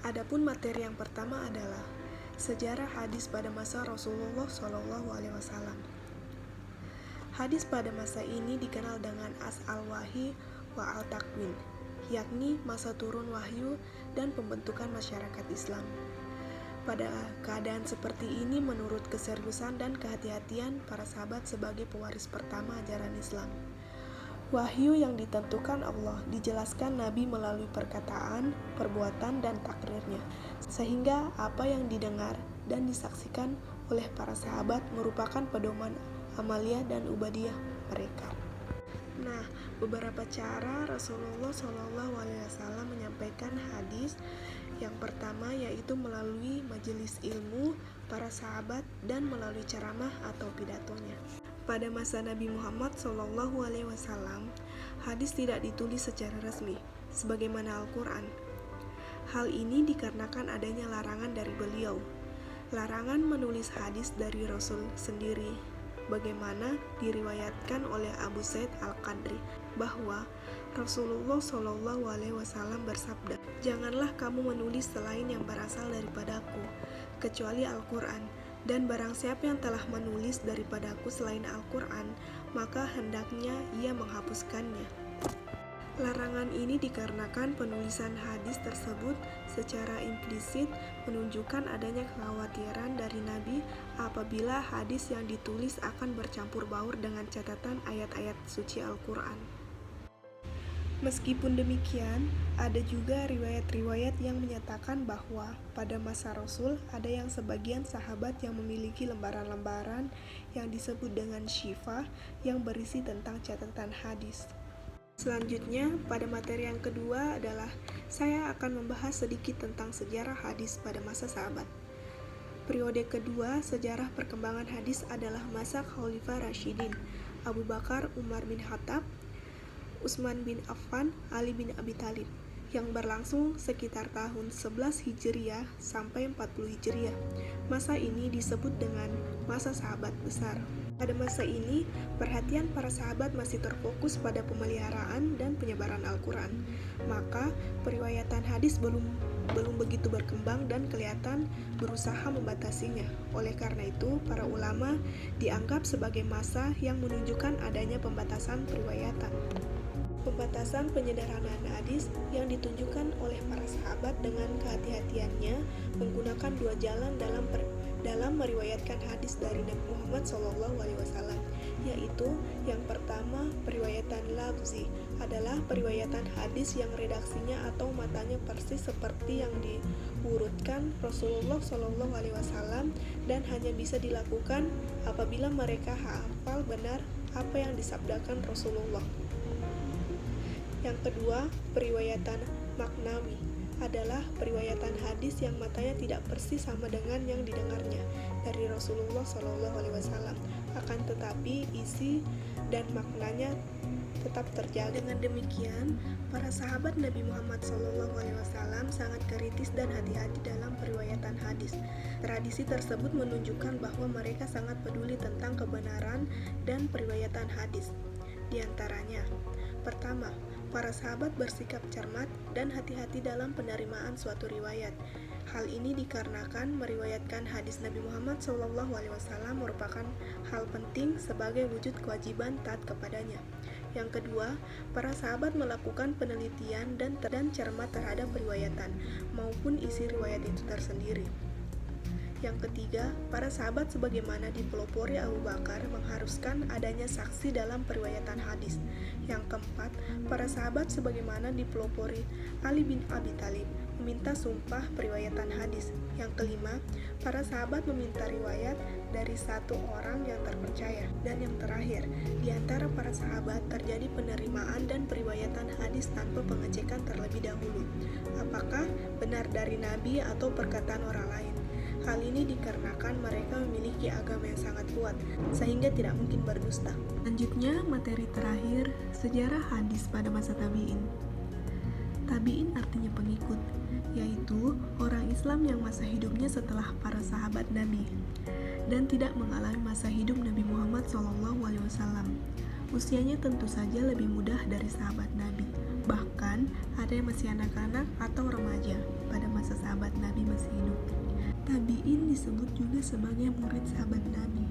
Adapun materi yang pertama adalah sejarah hadis pada masa Rasulullah SAW. Hadis pada masa ini dikenal dengan as-al-wahyi wa al-takwin, yakni masa turun wahyu dan pembentukan masyarakat Islam. Pada keadaan seperti ini, menurut keseriusan dan kehati-hatian para sahabat sebagai pewaris pertama ajaran Islam, wahyu yang ditentukan Allah dijelaskan Nabi melalui perkataan, perbuatan, dan takrirnya, sehingga apa yang didengar dan disaksikan oleh para sahabat merupakan pedoman amaliyah dan ubadiyah mereka. Nah, beberapa cara Rasulullah SAW menyampaikan hadis. Yang pertama yaitu melalui majelis ilmu para sahabat dan melalui ceramah atau pidatonya. Pada masa Nabi Muhammad SAW, hadis tidak ditulis secara resmi, sebagaimana Al-Quran. Hal ini dikarenakan adanya larangan dari beliau. Larangan menulis hadis dari Rasul sendiri, bagaimana diriwayatkan oleh Abu Sa'id Al-Khudri bahwa Rasulullah SAW bersabda, "Janganlah kamu menulis selain yang berasal daripadaku, kecuali Al-Quran, dan barang siapa yang telah menulis daripadaku selain Al-Quran, maka hendaknya ia menghapuskannya." Larangan ini dikarenakan penulisan hadis tersebut secara implisit menunjukkan adanya kekhawatiran dari Nabi apabila hadis yang ditulis akan bercampur baur dengan catatan ayat-ayat suci Al-Quran. Meskipun demikian, ada juga riwayat-riwayat yang menyatakan bahwa pada masa Rasul ada yang sebagian sahabat yang memiliki lembaran-lembaran yang disebut dengan syifa yang berisi tentang catatan hadis. Selanjutnya, pada materi yang kedua adalah saya akan membahas sedikit tentang sejarah hadis pada masa sahabat. Periode kedua sejarah perkembangan hadis adalah masa Khalifah Rasyidin, Abu Bakar, Umar bin Khattab, Utsman bin Affan, Ali bin Abi Thalib, yang berlangsung sekitar tahun 11 Hijriah sampai 40 Hijriah. Masa ini disebut dengan masa sahabat besar. Pada masa ini, perhatian para sahabat masih terfokus pada pemeliharaan dan penyebaran Al-Quran. Maka, periwayatan hadis belum begitu berkembang dan kelihatan berusaha membatasinya. Oleh karena itu, para ulama dianggap sebagai masa yang menunjukkan adanya pembatasan periwayatan. Pembatasan penyederhanaan hadis yang ditunjukkan oleh para sahabat dengan kehati-hatiannya menggunakan dua jalan dalam meriwayatkan hadis dari Nabi Muhammad SAW, yaitu yang pertama, periwayatan lafzi adalah periwayatan hadis yang redaksinya atau matanya persis seperti yang diurutkan Rasulullah SAW dan hanya bisa dilakukan apabila mereka hafal benar apa yang disabdakan Rasulullah. Yang kedua, periwayatan maknawi adalah periwayatan hadis yang matanya tidak persis sama dengan yang didengarnya dari Rasulullah SAW, akan tetapi isi dan maknanya tetap terjaga. Dengan demikian, para sahabat Nabi Muhammad SAW sangat kritis dan hati-hati dalam periwayatan hadis. Tradisi tersebut menunjukkan bahwa mereka sangat peduli tentang kebenaran dan periwayatan hadis. Di antaranya, pertama, para sahabat bersikap cermat dan hati-hati dalam penerimaan suatu riwayat. Hal ini dikarenakan meriwayatkan hadis Nabi Muhammad SAW merupakan hal penting sebagai wujud kewajiban taat kepadanya. Yang kedua, para sahabat melakukan penelitian dan cermat terhadap periwayatan maupun isi riwayat itu tersendiri. Yang ketiga, para sahabat sebagaimana dipelopori Abu Bakar mengharuskan adanya saksi dalam periwayatan hadis. Yang keempat, para sahabat sebagaimana dipelopori Ali bin Abi Thalib meminta sumpah periwayatan hadis. Yang kelima, para sahabat meminta riwayat dari satu orang yang terpercaya. Dan yang terakhir, di antara para sahabat terjadi penerimaan dan periwayatan hadis tanpa pengecekan terlebih dahulu, apakah benar dari Nabi atau perkataan orang lain. Hal ini dikarenakan mereka memiliki agama yang sangat kuat, sehingga tidak mungkin berdusta. Selanjutnya, materi terakhir, sejarah hadis pada masa tabi'in. Tabi'in artinya pengikut, yaitu orang Islam yang masa hidupnya setelah para sahabat Nabi, dan tidak mengalami masa hidup Nabi Muhammad SAW. Usianya tentu saja lebih mudah dari sahabat Nabi. Bahkan ada yang masih anak-anak atau remaja pada masa sahabat Nabi masih hidup. Tabi'in disebut juga sebagai murid sahabat Nabi,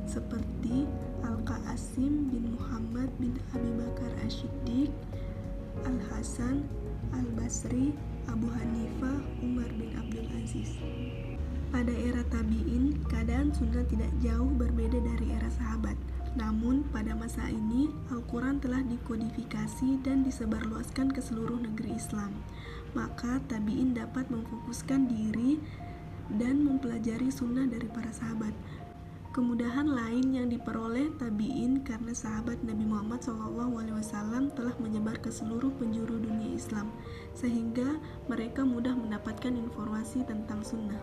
seperti Al-Qasim bin Muhammad bin Abi Bakar Asy-Siddiq, Al-Hasan, Al-Basri, Abu Hanifah, Umar bin Abdul Aziz. Pada era tabi'in, keadaan sunnah tidak jauh berbeda dari era sahabat. Namun, pada masa ini, Al-Quran telah dikodifikasi dan disebarluaskan ke seluruh negeri Islam. Maka, tabi'in dapat memfokuskan diri dan mempelajari sunnah dari para sahabat. Kemudahan lain yang diperoleh tabi'in karena sahabat Nabi Muhammad SAW telah menyebar ke seluruh penjuru dunia Islam, sehingga mereka mudah mendapatkan informasi tentang sunnah.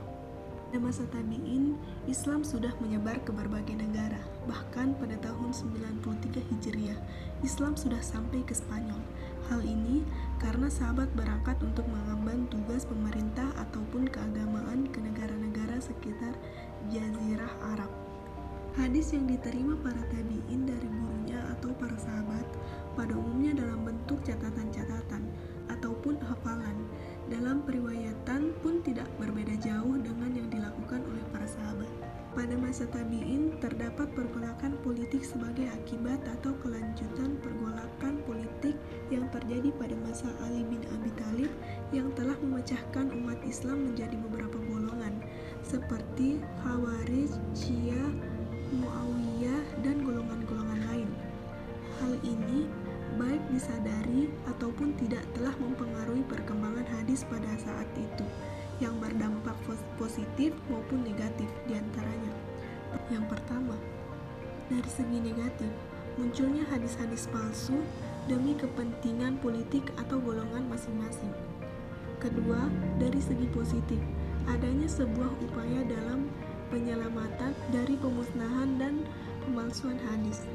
Pada masa tabi'in, Islam sudah menyebar ke berbagai negara. Bahkan pada tahun 93 Hijriah, Islam sudah sampai ke Spanyol. Hal ini karena sahabat berangkat untuk mengemban tugas pemerintah ataupun keagamaan ke negara-negara sekitar Jazirah Arab. Hadis yang diterima para tabi'in dari gurunya atau para sahabat pada umumnya dalam bentuk catatan-catatan ataupun hafalan. Dalam periwayatan pun tidak berbeda jauh dengan yang dilakukan oleh para sahabat. Pada masa tabi'in terdapat pergolakan politik sebagai akibat atau kelanjutan pergolakan politik yang terjadi pada masa Ali bin Abi Thalib yang telah memecahkan umat Islam menjadi beberapa golongan seperti Khawarij, Syiah, Muawiyah, dan golongan-golongan lain. Hal ini baik disadari ataupun tidak telah mempengaruhi perkembangan hadis pada saat itu, yang berdampak positif maupun negatif diantaranya. Yang pertama, dari segi negatif, munculnya hadis-hadis palsu demi kepentingan politik atau golongan masing-masing. Kedua, dari segi positif, adanya sebuah upaya dalam penyelamatan dari pemusnahan dan pemalsuan hadis.